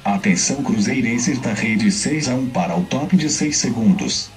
Atenção cruzeirenses da rede 6-1 para o top de 6 segundos.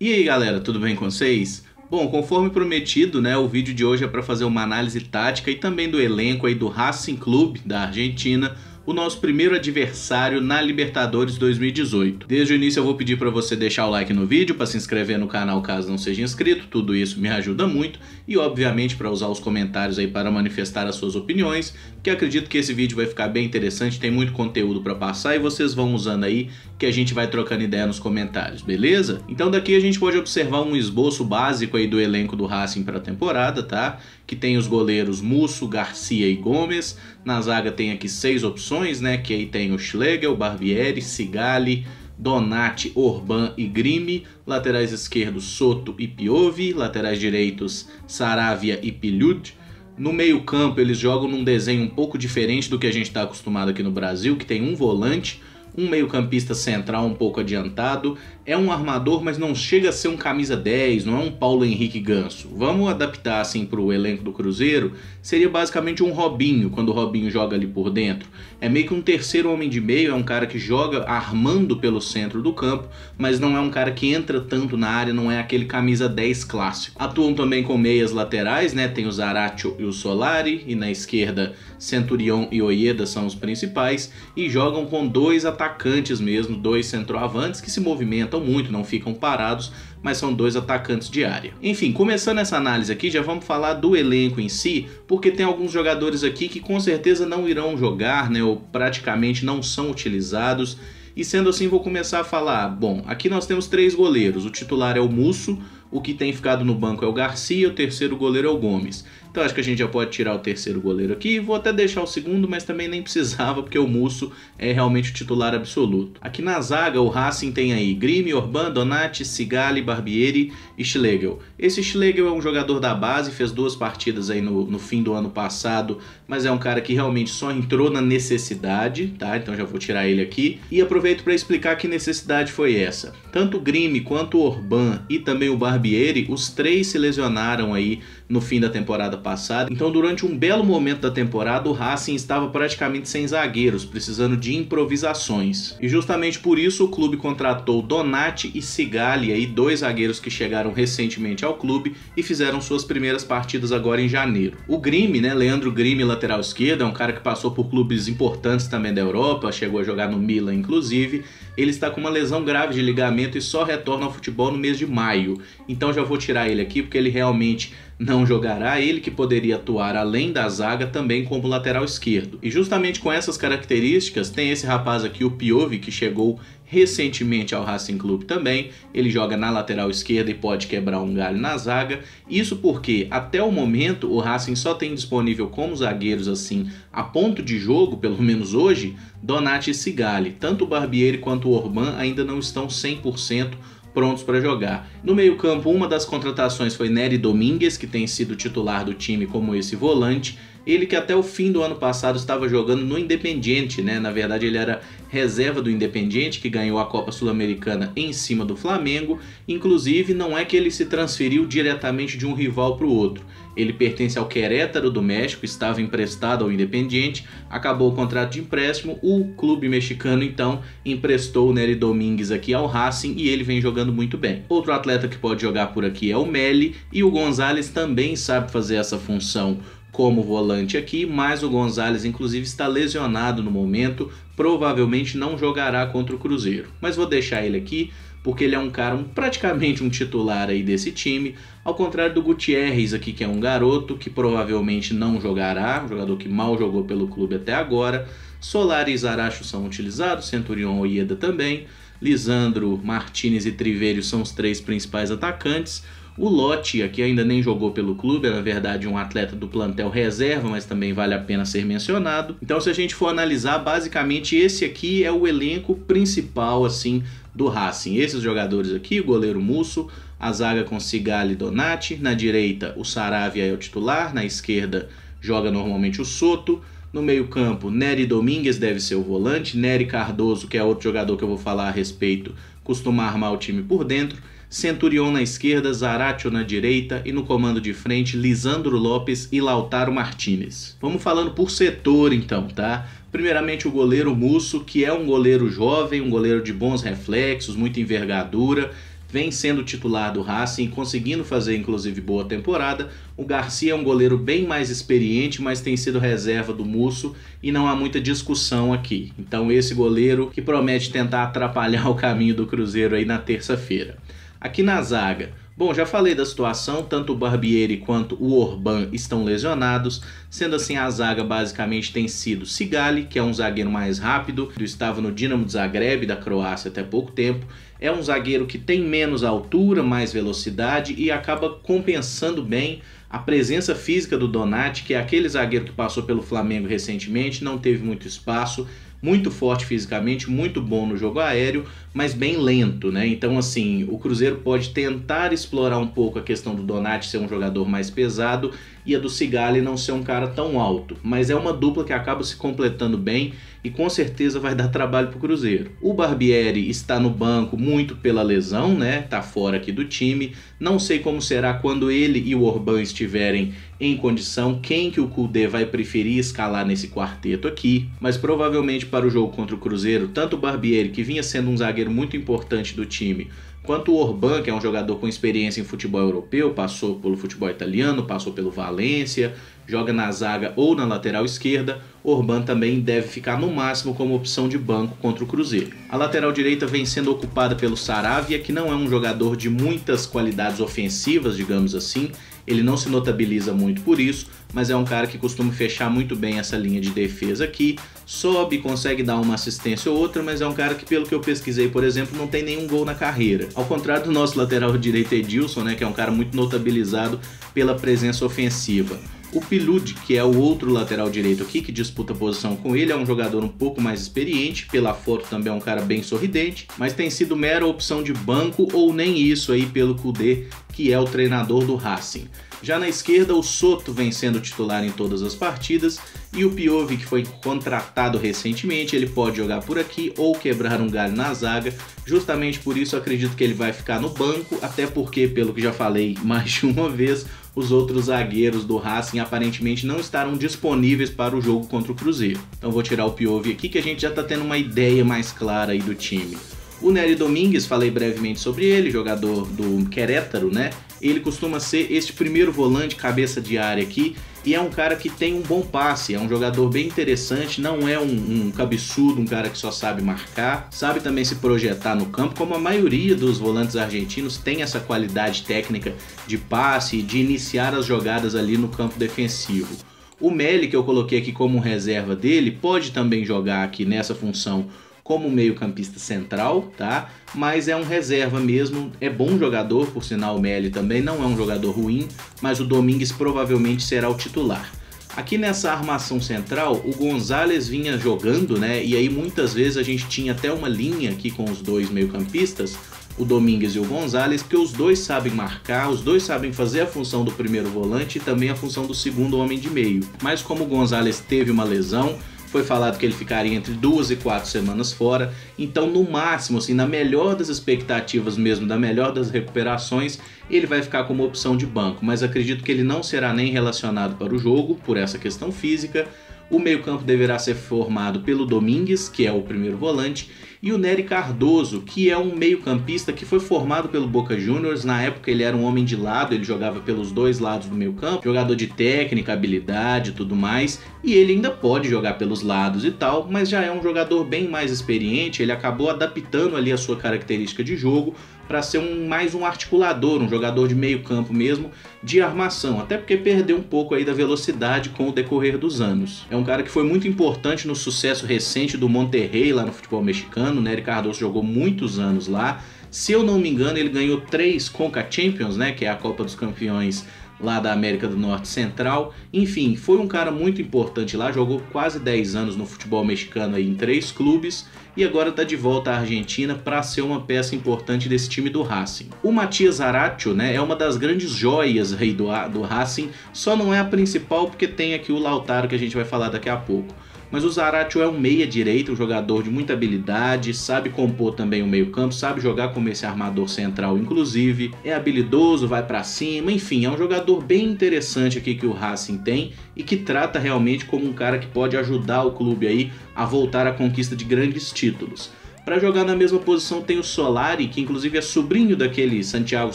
E aí galera, tudo bem com vocês? Bom, conforme prometido, né, o vídeo de hoje é para fazer uma análise tática e também do elenco aí do Racing Clube da Argentina, o nosso primeiro adversário na Libertadores 2018. Desde o início eu vou pedir para você deixar o like no vídeo, para se inscrever no canal caso não seja inscrito, tudo isso me ajuda muito, e obviamente para usar os comentários aí para manifestar as suas opiniões, que acredito que esse vídeo vai ficar bem interessante, tem muito conteúdo para passar e vocês vão usando aí, que a gente vai trocando ideia nos comentários, beleza? Então daqui a gente pode observar um esboço básico aí do elenco do Racing para a temporada, tá? Que tem os goleiros Musso, Garcia e Gomes. Na zaga tem aqui 6 opções, né? Que aí tem o Schlegel, Barbieri, Sigali, Donati, Orban e Grimi. Laterais esquerdos Soto e Piovi. Laterais direitos Saravia e Pilucci. No meio campo eles jogam num desenho um pouco diferente do que a gente está acostumado aqui no Brasil, que tem um volante, um meio-campista central um pouco adiantado, é um armador, mas não chega a ser um camisa 10, não é um Paulo Henrique Ganso. Vamos adaptar assim para o elenco do Cruzeiro, seria basicamente um Robinho, quando o Robinho joga ali por dentro. É meio que um terceiro homem de meio, é um cara que joga armando pelo centro do campo, mas não é um cara que entra tanto na área, não é aquele camisa 10 clássico. Atuam também com meias laterais, né? Tem o Zaratio e o Solari, e na esquerda Centurion e Ojeda são os principais, e jogam com 2 atacantes mesmo, 2 centroavantes que se movimentam muito, não ficam parados, mas são 2 atacantes de área. Enfim, começando essa análise aqui, já vamos falar do elenco em si, porque tem alguns jogadores aqui que com certeza não irão jogar, né, ou praticamente não são utilizados, e sendo assim vou começar a falar. Bom, aqui nós temos 3 goleiros, o titular é o Musso, o que tem ficado no banco é o Garcia, o terceiro goleiro é o Gomes. Então acho que a gente já pode tirar o terceiro goleiro aqui, vou até deixar o segundo, mas também nem precisava, porque o Musso é realmente o titular absoluto. Aqui na zaga o Racing tem aí Grimi, Orban, Donati, Sigali, Barbieri e Schlegel. Esse Schlegel é um jogador da base, fez 2 partidas aí no fim do ano passado, mas é um cara que realmente só entrou na necessidade, tá? Então já vou tirar ele aqui. E aproveito para explicar que necessidade foi essa. Tanto o Grimi quanto o Orban e também o Barbieri, os 3 se lesionaram aí no fim da temporada passada. Então durante um belo momento da temporada o Racing estava praticamente sem zagueiros, precisando de improvisações. E justamente por isso o clube contratou Donati e Sigali, aí 2 zagueiros que chegaram recentemente ao clube e fizeram suas primeiras partidas agora em janeiro. O Grimi, né, Leandro Grimi, lateral esquerdo, é um cara que passou por clubes importantes também da Europa, chegou a jogar no Milan inclusive. Ele está com uma lesão grave de ligamento e só retorna ao futebol no mês de maio. Então já vou tirar ele aqui porque ele realmente não jogará, ele que poderia atuar além da zaga também como lateral esquerdo. E justamente com essas características tem esse rapaz aqui, o Piovi, que chegou recentemente ao Racing Clube também. Ele joga na lateral esquerda e pode quebrar um galho na zaga. Isso porque até o momento o Racing só tem disponível como zagueiros assim, a ponto de jogo, pelo menos hoje, Donati e Sigali. Tanto o Barbieri quanto o Orban ainda não estão 100% prontos para jogar. No meio campo, uma das contratações foi Nery Domingues, que tem sido titular do time como esse volante. Ele que até o fim do ano passado estava jogando no Independiente, né? Na verdade ele era reserva do Independiente, que ganhou a Copa Sul-Americana em cima do Flamengo. Inclusive não é que ele se transferiu diretamente de um rival para o outro. Ele pertence ao Querétaro do México, estava emprestado ao Independiente, acabou o contrato de empréstimo, o clube mexicano então emprestou o Nery Domingues aqui ao Racing e ele vem jogando muito bem. Outro atleta que pode jogar por aqui é o Meli, e o Gonzalez também sabe fazer essa função como volante aqui, mas o Gonzalez inclusive está lesionado no momento, provavelmente não jogará contra o Cruzeiro. Mas vou deixar ele aqui porque ele é um cara, praticamente um titular aí desse time, ao contrário do Gutierrez aqui, que é um garoto que provavelmente não jogará, um jogador que mal jogou pelo clube até agora. Solari e Zaratio são utilizados, Centurion e Ojeda também, Lisandro, Martinez e Triverio são os 3 principais atacantes. O Lotti aqui ainda nem jogou pelo clube, é na verdade um atleta do plantel reserva, mas também vale a pena ser mencionado. Então se a gente for analisar, basicamente esse aqui é o elenco principal assim do Racing. Esses jogadores aqui, o goleiro Musso, a zaga com Sigali e Donati, na direita o Saravia é o titular, na esquerda joga normalmente o Soto, no meio campo Nery Domingues deve ser o volante, Nery Cardoso, que é outro jogador que eu vou falar a respeito, costuma armar o time por dentro, Centurion na esquerda, Zaratio na direita e no comando de frente, Lisandro Lopes e Lautaro Martinez. Vamos falando por setor então, tá? Primeiramente o goleiro Musso, que é um goleiro jovem, um goleiro de bons reflexos, muita envergadura, vem sendo titular do Racing, conseguindo fazer inclusive boa temporada. O Garcia é um goleiro bem mais experiente, mas tem sido reserva do Musso e não há muita discussão aqui. Então esse goleiro que promete tentar atrapalhar o caminho do Cruzeiro aí na terça-feira. Aqui na zaga, bom, já falei da situação, tanto o Barbieri quanto o Orban estão lesionados, sendo assim a zaga basicamente tem sido Sigali, que é um zagueiro mais rápido, estava no Dinamo de Zagreb da Croácia até pouco tempo, é um zagueiro que tem menos altura, mais velocidade e acaba compensando bem a presença física do Donati, que é aquele zagueiro que passou pelo Flamengo recentemente, não teve muito espaço, muito forte fisicamente, muito bom no jogo aéreo, mas bem lento, né? Então, assim, o Cruzeiro pode tentar explorar um pouco a questão do Donati ser um jogador mais pesado e a do Sigali não ser um cara tão alto, mas é uma dupla que acaba se completando bem e com certeza vai dar trabalho pro Cruzeiro. O Barbieri está no banco muito pela lesão, né? Tá fora aqui do time. Não sei como será quando ele e o Orban estiverem em condição, quem que o Kudê vai preferir escalar nesse quarteto aqui, mas provavelmente para o jogo contra o Cruzeiro, tanto o Barbieri, que vinha sendo um zagueiro muito importante do time, quanto o Orban, que é um jogador com experiência em futebol europeu, passou pelo futebol italiano, passou pelo Valência, joga na zaga ou na lateral esquerda, Orban também deve ficar no máximo como opção de banco contra o Cruzeiro. A lateral direita vem sendo ocupada pelo Saravia, que não é um jogador de muitas qualidades ofensivas, digamos assim, ele não se notabiliza muito por isso, mas é um cara que costuma fechar muito bem essa linha de defesa aqui, sobe, consegue dar uma assistência ou outra, mas é um cara que, pelo que eu pesquisei, por exemplo, não tem nenhum gol na carreira. Ao contrário do nosso lateral direito Edilson, né, que é um cara muito notabilizado pela presença ofensiva. O Pilud, que é o outro lateral direito aqui, que disputa a posição com ele, é um jogador um pouco mais experiente, pela foto também é um cara bem sorridente, mas tem sido mera opção de banco ou nem isso aí pelo Kudê, que é o treinador do Racing. Já na esquerda, o Soto vem sendo titular em todas as partidas e o Piovi, que foi contratado recentemente, ele pode jogar por aqui ou quebrar um galho na zaga. Justamente por isso acredito que ele vai ficar no banco, até porque, pelo que já falei mais de uma vez, os outros zagueiros do Racing aparentemente não estarão disponíveis para o jogo contra o Cruzeiro. Então vou tirar o Piovi aqui, que a gente já está tendo uma ideia mais clara aí do time. O Nery Domingues, falei brevemente sobre ele, jogador do Querétaro, né? Ele costuma ser este primeiro volante, cabeça de área aqui, e é um cara que tem um bom passe, é um jogador bem interessante, não é um cabeçudo, um cara que só sabe marcar, sabe também se projetar no campo, como a maioria dos volantes argentinos tem essa qualidade técnica de passe, de iniciar as jogadas ali no campo defensivo. O Meli, que eu coloquei aqui como reserva dele, pode também jogar aqui nessa função como meio-campista central, tá? Mas é um reserva mesmo, é bom jogador, por sinal o Meli também não é um jogador ruim, mas o Domingues provavelmente será o titular. Aqui nessa armação central, o Gonzalez vinha jogando, né? E aí muitas vezes a gente tinha até uma linha aqui com os dois meio-campistas, o Domingues e o Gonzalez, porque os dois sabem marcar, os dois sabem fazer a função do primeiro volante e também a função do segundo homem de meio. Mas como o Gonzalez teve uma lesão, foi falado que ele ficaria entre 2 e 4 semanas fora, então no máximo, assim, na melhor das expectativas mesmo, da melhor das recuperações, ele vai ficar como opção de banco, mas acredito que ele não será nem relacionado para o jogo, por essa questão física. O meio-campo deverá ser formado pelo Domingues, que é o primeiro volante, e o Nery Cardoso, que é um meio-campista que foi formado pelo Boca Juniors. Na época ele era um homem de lado, ele jogava pelos dois lados do meio-campo, jogador de técnica, habilidade e tudo mais, e ele ainda pode jogar pelos lados e tal, mas já é um jogador bem mais experiente, ele acabou adaptando ali a sua característica de jogo para ser mais um articulador, um jogador de meio campo mesmo, de armação, até porque perdeu um pouco aí da velocidade com o decorrer dos anos. É um cara que foi muito importante no sucesso recente do Monterrey lá no futebol mexicano. O Nery Cardoso jogou muitos anos lá. Se eu não me engano, ele ganhou 3 Conca Champions, né, que é a Copa dos Campeões lá da América do Norte Central. Enfim, foi um cara muito importante lá, jogou quase 10 anos no futebol mexicano aí em 3 clubes e agora está de volta à Argentina para ser uma peça importante desse time do Racing. O Matias Zaratio, né, é uma das grandes joias aí do Racing, só não é a principal porque tem aqui o Lautaro que a gente vai falar daqui a pouco. mas o Zaratio é um meia-direita, um jogador de muita habilidade, sabe compor também o meio-campo, sabe jogar como esse armador central, inclusive, é habilidoso, vai pra cima, enfim, é um jogador bem interessante aqui que o Racing tem e que trata realmente como um cara que pode ajudar o clube aí a voltar à conquista de grandes títulos. Para jogar na mesma posição tem o Solari, que inclusive é sobrinho daquele Santiago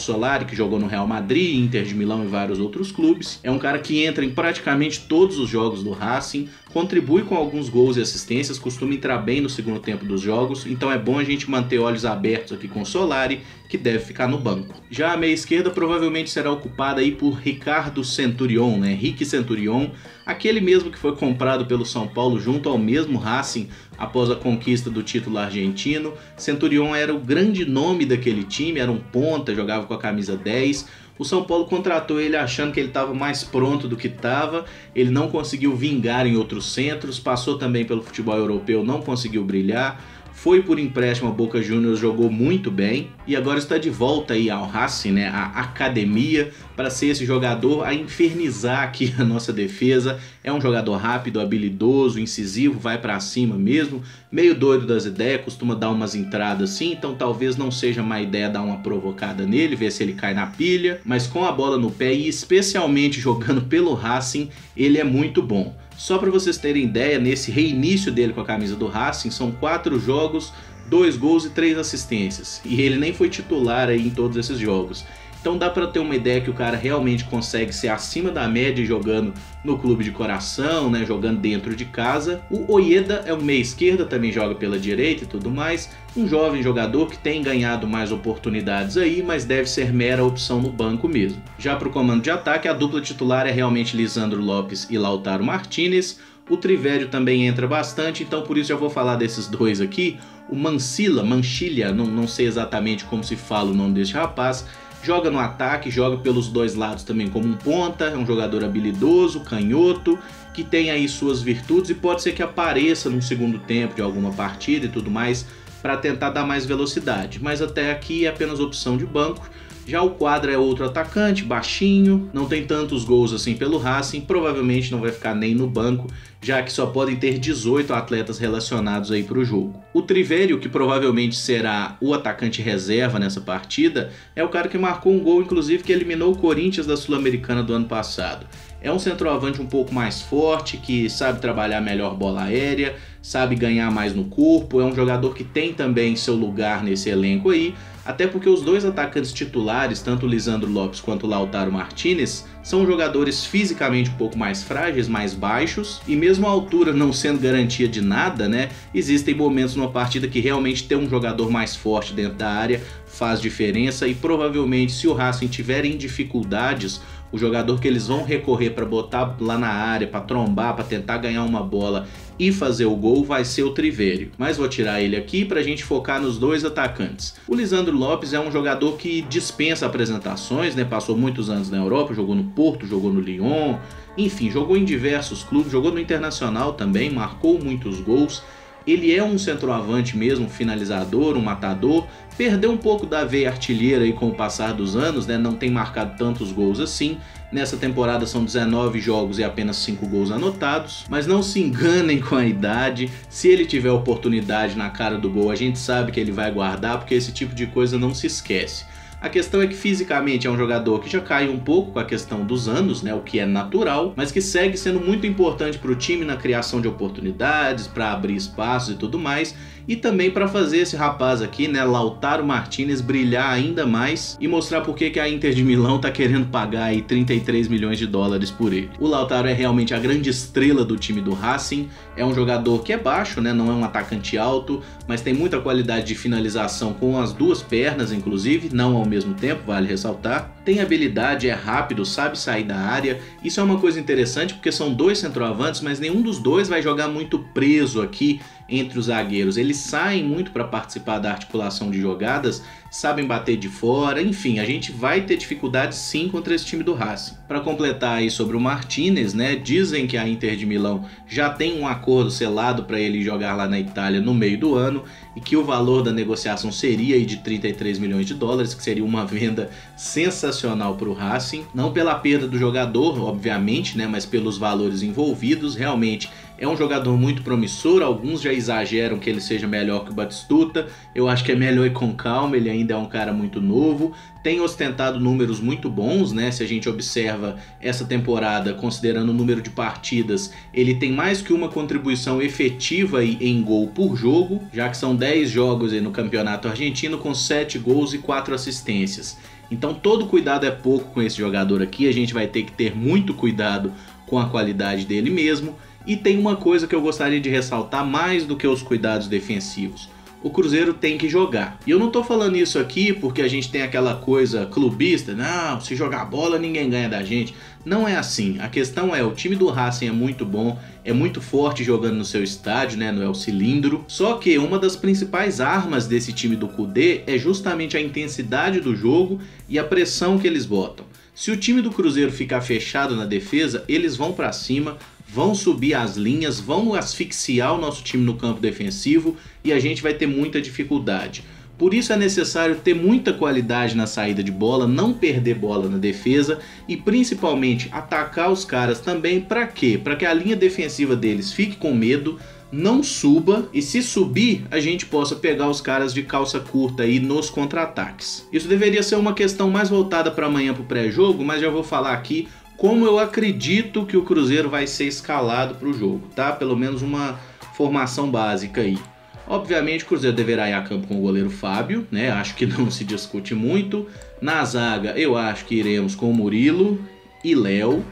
Solari, que jogou no Real Madrid, Inter de Milão e vários outros clubes. É um cara que entra em praticamente todos os jogos do Racing, contribui com alguns gols e assistências, costuma entrar bem no segundo tempo dos jogos, então é bom a gente manter olhos abertos aqui com o Solari, que deve ficar no banco. Já a meia esquerda provavelmente será ocupada aí por Ricardo Centurion, né? Rick Centurion, aquele mesmo que foi comprado pelo São Paulo junto ao mesmo Racing após a conquista do título argentino. Centurion era o grande nome daquele time, era um ponta, jogava com a camisa 10. O São Paulo contratou ele achando que ele estava mais pronto do que estava, ele não conseguiu vingar em outros centros, passou também pelo futebol europeu, não conseguiu brilhar, foi por empréstimo ao Boca Juniors, jogou muito bem e agora está de volta aí ao Racing, né, à academia, para ser esse jogador a infernizar aqui a nossa defesa. É um jogador rápido, habilidoso, incisivo, vai para cima mesmo, meio doido das ideias, costuma dar umas entradas assim, então talvez não seja má ideia dar uma provocada nele, ver se ele cai na pilha, mas com a bola no pé e especialmente jogando pelo Racing, ele é muito bom. Só para vocês terem ideia, nesse reinício dele com a camisa do Racing, são 4 jogos, 2 gols e 3 assistências. E ele nem foi titular aí em todos esses jogos. Então dá para ter uma ideia que o cara realmente consegue ser acima da média jogando no clube de coração, né, jogando dentro de casa. O Ojeda é um meia esquerda, também joga pela direita e tudo mais. Um jovem jogador que tem ganhado mais oportunidades aí, mas deve ser mera opção no banco mesmo. Já para o comando de ataque, a dupla titular é realmente Lisandro Lopes e Lautaro Martinez. O Trivério também entra bastante, então por isso já vou falar desses dois aqui. O Mancilla, não sei exatamente como se fala o nome desse rapaz, joga no ataque, joga pelos dois lados também como um ponta, é um jogador habilidoso, canhoto, que tem aí suas virtudes e pode ser que apareça no segundo tempo de alguma partida e tudo mais para tentar dar mais velocidade, mas até aqui é apenas opção de banco. Já o Quadra é outro atacante, baixinho, não tem tantos gols assim pelo Racing, provavelmente não vai ficar nem no banco, já que só podem ter 18 atletas relacionados aí para o jogo. O Trivério, que provavelmente será o atacante reserva nessa partida, é o cara que marcou um gol, inclusive, que eliminou o Corinthians da Sul-Americana do ano passado. É um centroavante um pouco mais forte, que sabe trabalhar melhor bola aérea, sabe ganhar mais no corpo, é um jogador que tem também seu lugar nesse elenco aí, até porque os dois atacantes titulares, tanto o Lisandro Lopes quanto o Lautaro Martinez, são jogadores fisicamente um pouco mais frágeis, mais baixos, e mesmo a altura não sendo garantia de nada, né, existem momentos numa partida que realmente ter um jogador mais forte dentro da área faz diferença, e provavelmente se o Racing tiver em dificuldades, o jogador que eles vão recorrer para botar lá na área, para trombar, para tentar ganhar uma bola e fazer o gol vai ser o Trivério. Mas vou tirar ele aqui para a gente focar nos dois atacantes. O Lisandro Lopes é um jogador que dispensa apresentações, né? Passou muitos anos na Europa, jogou no Porto, jogou no Lyon, enfim, jogou em diversos clubes, jogou no Internacional também, marcou muitos gols. Ele é um centroavante mesmo, um finalizador, um matador, perdeu um pouco da veia artilheira aí com o passar dos anos, né? Não tem marcado tantos gols assim. Nessa temporada são 19 jogos e apenas 5 gols anotados, mas não se enganem com a idade, se ele tiver oportunidade na cara do gol, a gente sabe que ele vai guardar, porque esse tipo de coisa não se esquece. A questão é que fisicamente é um jogador que já caiu um pouco com a questão dos anos, né, o que é natural, mas que segue sendo muito importante para o time na criação de oportunidades, para abrir espaços e tudo mais, e também para fazer esse rapaz aqui, né, Lautaro Martinez, brilhar ainda mais e mostrar por que a Inter de Milão tá querendo pagar aí 33 milhões de dólares por ele. O Lautaro é realmente a grande estrela do time do Racing, é um jogador que é baixo, né, não é um atacante alto, mas tem muita qualidade de finalização com as duas pernas, inclusive, não ao mesmo tempo, vale ressaltar. Tem habilidade, é rápido, sabe sair da área. Isso é uma coisa interessante porque são dois centroavantes, mas nenhum dos dois vai jogar muito preso aqui entre os zagueiros. Eles saem muito para participar da articulação de jogadas sabem bater de fora, enfim, a gente vai ter dificuldade sim contra esse time do Racing. Para completar aí sobre o Martinez, né, dizem que a Inter de Milão já tem um acordo selado para ele jogar lá na Itália no meio do ano e que o valor da negociação seria aí de 33 milhões de dólares, que seria uma venda sensacional para o Racing, não pela perda do jogador, obviamente, né, mas pelos valores envolvidos. Realmente é um jogador muito promissor, alguns já exageram que ele seja melhor que o Batistuta, eu acho que é melhor ir com calma, ele ainda é um cara muito novo, tem ostentado números muito bons, né? Se a gente observa essa temporada, considerando o número de partidas, ele tem mais que uma contribuição efetiva em gol por jogo, já que são 10 jogos aí no campeonato argentino com 7 gols e 4 assistências. Então todo cuidado é pouco com esse jogador aqui, a gente vai ter que ter muito cuidado com a qualidade dele mesmo. E tem uma coisa que eu gostaria de ressaltar mais do que os cuidados defensivos. O Cruzeiro tem que jogar. E eu não tô falando isso aqui porque a gente tem aquela coisa clubista, não, se jogar bola ninguém ganha da gente. Não é assim. A questão é, o time do Racing é muito bom, é muito forte jogando no seu estádio, né, no El Cilindro. Só que uma das principais armas desse time do Kudê é justamente a intensidade do jogo e a pressão que eles botam. Se o time do Cruzeiro ficar fechado na defesa, eles vão pra cima, vão subir as linhas, vão asfixiar o nosso time no campo defensivo e a gente vai ter muita dificuldade. Por isso é necessário ter muita qualidade na saída de bola, não perder bola na defesa e principalmente atacar os caras também. Para quê? Para que a linha defensiva deles fique com medo, não suba e se subir a gente possa pegar os caras de calça curta aí nos contra-ataques. Isso deveria ser uma questão mais voltada para amanhã para o pré-jogo, mas já vou falar aqui como eu acredito que o Cruzeiro vai ser escalado para o jogo, tá? Pelo menos uma formação básica aí. Obviamente o Cruzeiro deverá ir a campo com o goleiro Fábio, né? Acho que não se discute muito. Na zaga eu acho que iremos com o Murilo e Léo.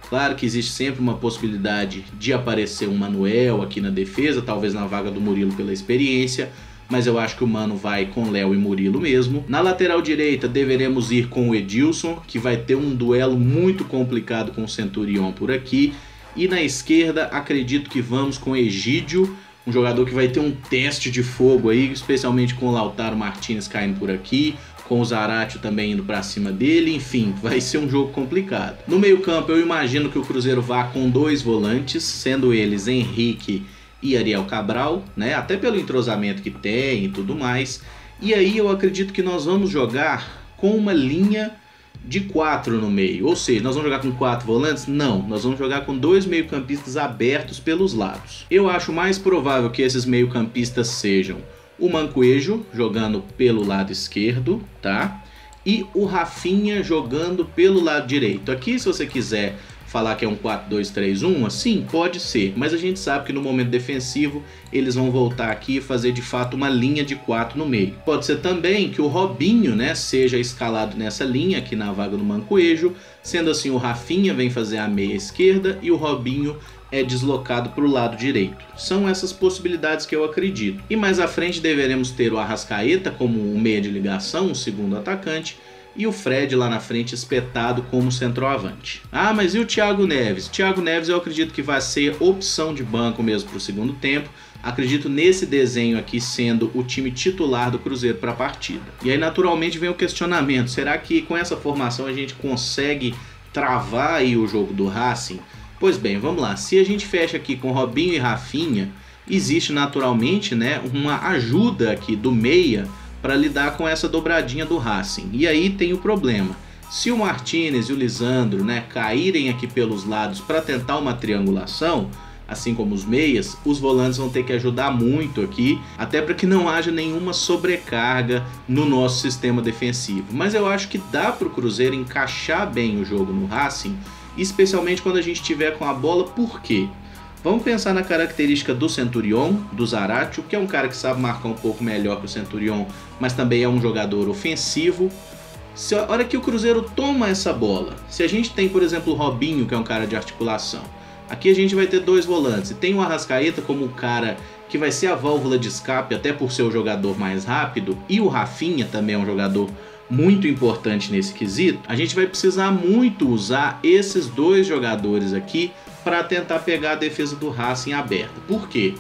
Claro que existe sempre uma possibilidade de aparecer um Manuel aqui na defesa, talvez na vaga do Murilo pela experiência, mas eu acho que o Mano vai com Léo e Murilo mesmo. Na lateral direita deveremos ir com o Edilson, que vai ter um duelo muito complicado com o Centurion por aqui. E na esquerda acredito que vamos com Egídio, um jogador que vai ter um teste de fogo aí, especialmente com o Lautaro Martinez caindo por aqui, com o Zaratio também indo para cima dele, enfim, vai ser um jogo complicado. No meio-campo eu imagino que o Cruzeiro vá com 2 volantes, sendo eles Henrique e Ariel Cabral, né? Até pelo entrosamento que tem e tudo mais. E aí eu acredito que nós vamos jogar com uma linha de 4 no meio. Ou seja, nós vamos jogar com 4 volantes? Não, nós vamos jogar com 2 meio-campistas abertos pelos lados. Eu acho mais provável que esses meio-campistas sejam o Mancoejo jogando pelo lado esquerdo, tá? E o Rafinha jogando pelo lado direito. Aqui, se você quiser falar que é um 4-2-3-1, assim, pode ser, mas a gente sabe que no momento defensivo eles vão voltar aqui e fazer de fato uma linha de 4 no meio. Pode ser também que o Robinho, né, seja escalado nessa linha aqui na vaga do Mancoejo, sendo assim o Rafinha vem fazer a meia esquerda e o Robinho é deslocado para o lado direito. São essas possibilidades que eu acredito. E mais à frente deveremos ter o Arrascaeta como um meia de ligação, um segundo atacante, e o Fred lá na frente espetado como centroavante. Ah, mas e o Thiago Neves? Thiago Neves eu acredito que vai ser opção de banco mesmo para o segundo tempo. Acredito nesse desenho aqui sendo o time titular do Cruzeiro para a partida. E aí naturalmente vem o questionamento, será que com essa formação a gente consegue travar aí o jogo do Racing? Pois bem, vamos lá, se a gente fecha aqui com Robinho e Rafinha, existe naturalmente, né, uma ajuda aqui do meia para lidar com essa dobradinha do Racing. E aí tem o problema. Se o Martinez e o Lisandro, né, caírem aqui pelos lados para tentar uma triangulação, assim como os meias, os volantes vão ter que ajudar muito aqui, até para que não haja nenhuma sobrecarga no nosso sistema defensivo. Mas eu acho que dá para o Cruzeiro encaixar bem o jogo no Racing, especialmente quando a gente estiver com a bola. Por quê? Vamos pensar na característica do Centurion, do Zaratio, que é um cara que sabe marcar um pouco melhor que o Centurion, mas também é um jogador ofensivo. Se a hora que o Cruzeiro toma essa bola, se a gente tem, por exemplo, o Robinho, que é um cara de articulação, aqui a gente vai ter 2 volantes, e tem o Arrascaeta como um cara que vai ser a válvula de escape, até por ser o jogador mais rápido, e o Rafinha também é um jogador muito importante nesse quesito, a gente vai precisar muito usar esses 2 jogadores aqui para tentar pegar a defesa do Racing aberta. Por quê?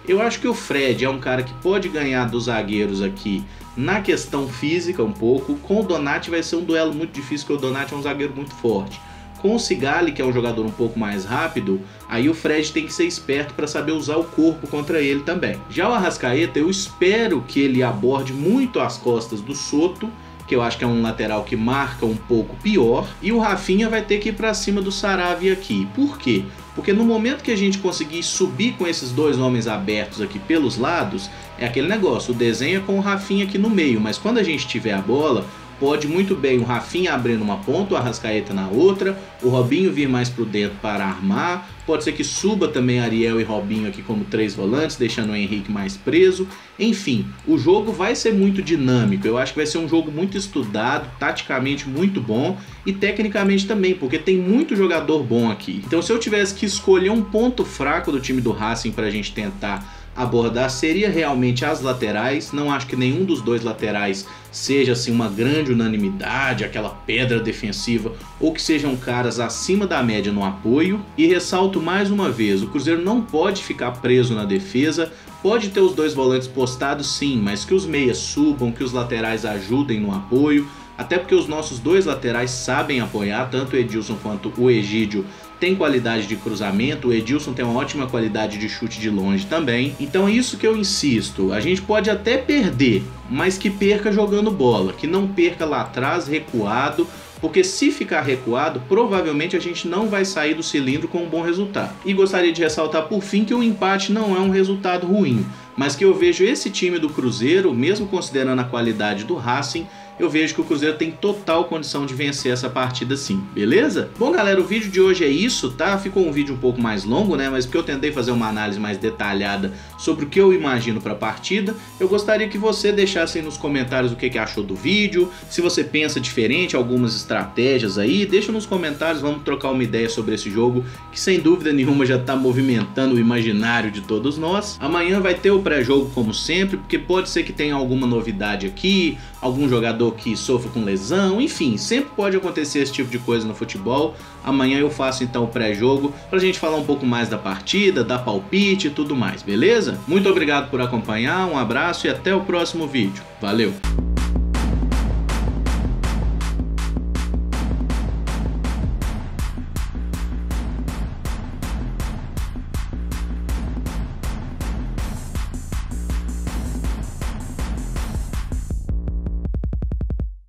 Eu acho que o Fred é um cara que pode ganhar dos zagueiros aqui na questão física um pouco. Com o Donati vai ser um duelo muito difícil, porque o Donati é um zagueiro muito forte. Com o Sigali, que é um jogador um pouco mais rápido, aí o Fred tem que ser esperto para saber usar o corpo contra ele também. Já o Arrascaeta, eu espero que ele aborde muito as costas do Soto, que eu acho que é um lateral que marca um pouco pior, e o Rafinha vai ter que ir para cima do Sarabia aqui. Por quê? Porque no momento que a gente conseguir subir com esses dois homens abertos aqui pelos lados, é aquele negócio, o desenho é com o Rafinha aqui no meio, mas quando a gente tiver a bola, pode muito bem o Rafinha abrindo uma ponta, o Arrascaeta na outra, o Robinho vir mais pro dentro para armar, pode ser que suba também Ariel e Robinho aqui como 3 volantes, deixando o Henrique mais preso. Enfim, o jogo vai ser muito dinâmico, eu acho que vai ser um jogo muito estudado, taticamente muito bom e tecnicamente também, porque tem muito jogador bom aqui. Então se eu tivesse que escolher um ponto fraco do time do Racing para a gente tentar abordar, seria realmente as laterais. Não acho que nenhum dos dois laterais seja assim uma grande unanimidade, aquela pedra defensiva, ou que sejam caras acima da média no apoio. E ressalto mais uma vez, o Cruzeiro não pode ficar preso na defesa. Pode ter os dois volantes postados sim, mas que os meias subam, que os laterais ajudem no apoio, até porque os nossos dois laterais sabem apoiar, tanto o Edilson quanto o Egídio tem qualidade de cruzamento, o Edilson tem uma ótima qualidade de chute de longe também. Então é isso que eu insisto, a gente pode até perder, mas que perca jogando bola, que não perca lá atrás recuado, porque se ficar recuado, provavelmente a gente não vai sair do cilindro com um bom resultado. E gostaria de ressaltar por fim que o empate não é um resultado ruim, mas que eu vejo esse time do Cruzeiro, mesmo considerando a qualidade do Racing, eu vejo que o Cruzeiro tem total condição de vencer essa partida sim, beleza? Bom galera, o vídeo de hoje é isso, tá? Ficou um vídeo um pouco mais longo, né? Mas porque eu tentei fazer uma análise mais detalhada sobre o que eu imagino para a partida. Eu gostaria que você deixasse aí nos comentários o que achou do vídeo, se você pensa diferente, algumas estratégias aí, deixa nos comentários, vamos trocar uma ideia sobre esse jogo, que sem dúvida nenhuma já tá movimentando o imaginário de todos nós. Amanhã vai ter o pré-jogo como sempre, porque pode ser que tenha alguma novidade aqui, algum jogador que sofra com lesão, enfim, sempre pode acontecer esse tipo de coisa no futebol. Amanhã eu faço então o pré-jogo pra gente falar um pouco mais da partida, dar palpite e tudo mais, beleza? Muito obrigado por acompanhar, um abraço e até o próximo vídeo. Valeu!